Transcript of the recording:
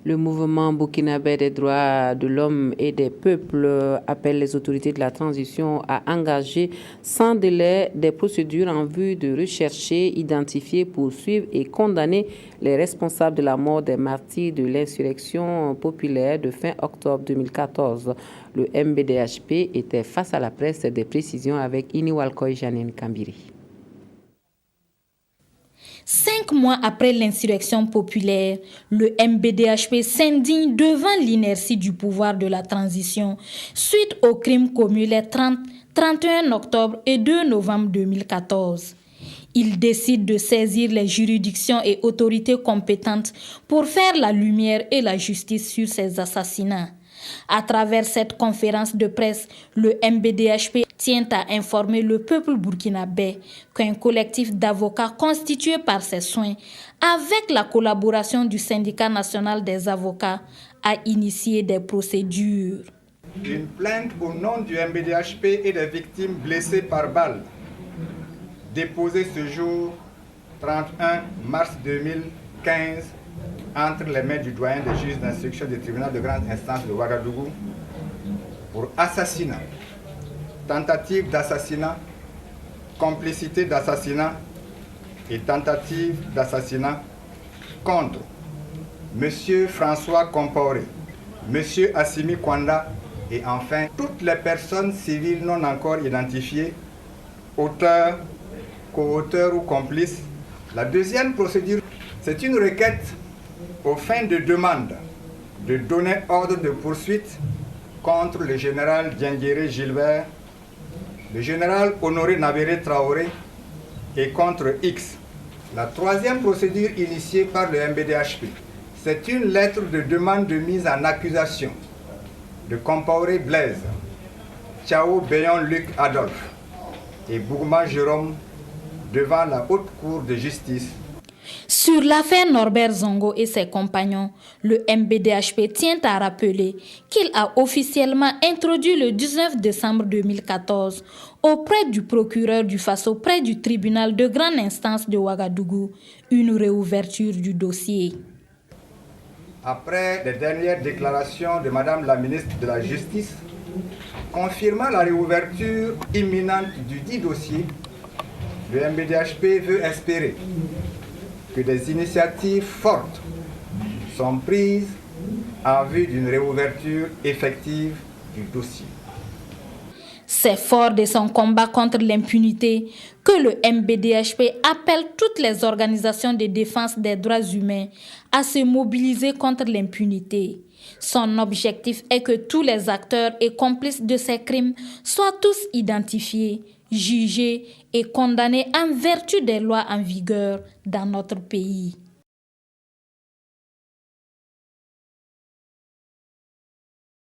Le mouvement burkinabé des droits de l'homme et des peuples appelle les autorités de la transition à engager sans délai des procédures en vue de rechercher, identifier, poursuivre et condamner les responsables de la mort des martyrs de l'insurrection populaire de fin octobre 2014. Le MBDHP était face à la presse des précisions avec Iniwalkoy Janine Kambiri. 5 mois après l'insurrection populaire, le MBDHP s'indigne devant l'inertie du pouvoir de la transition suite aux crimes commis les 30, 31 octobre et 2 novembre 2014. Il décide de saisir les juridictions et autorités compétentes pour faire la lumière et la justice sur ces assassinats. À travers cette conférence de presse, le MBDHP tient à informer le peuple burkinabé qu'un collectif d'avocats constitué par ses soins, avec la collaboration du syndicat national des avocats, a initié des procédures. Une plainte au nom du MBDHP et des victimes blessées par balle, déposée ce jour 31 mars 2015 entre les mains du doyen des juges d'instruction du tribunal de grande instance de Ouagadougou pour assassinat, tentative d'assassinat, complicité d'assassinat et tentative d'assassinat contre M. François Compaoré, M. Assimi Kwanda et enfin toutes les personnes civiles non encore identifiées, auteurs, co-auteurs ou complices. La deuxième procédure, c'est une requête aux fins de demande de donner ordre de poursuite contre le général Diendéré Gilbert, le général Honoré Naberé Traoré et contre X. La troisième procédure initiée par le MBDHP, c'est une lettre de demande de mise en accusation de Compaoré Blaise, Chao Béon Luc Adolphe et Bougma Jérôme devant la Haute Cour de justice. Sur l'affaire Norbert Zongo et ses compagnons, le MBDHP tient à rappeler qu'il a officiellement introduit le 19 décembre 2014 auprès du procureur du Faso près du tribunal de grande instance de Ouagadougou une réouverture du dossier. Après les dernières déclarations de Madame la ministre de la Justice, confirmant la réouverture imminente du dit dossier, le MBDHP veut espérer que des initiatives fortes sont prises en vue d'une réouverture effective du dossier. C'est fort de son combat contre l'impunité que le MBDHP appelle toutes les organisations de défense des droits humains à se mobiliser contre l'impunité. Son objectif est que tous les acteurs et complices de ces crimes soient tous identifiés, jugés et condamnés en vertu des lois en vigueur dans notre pays.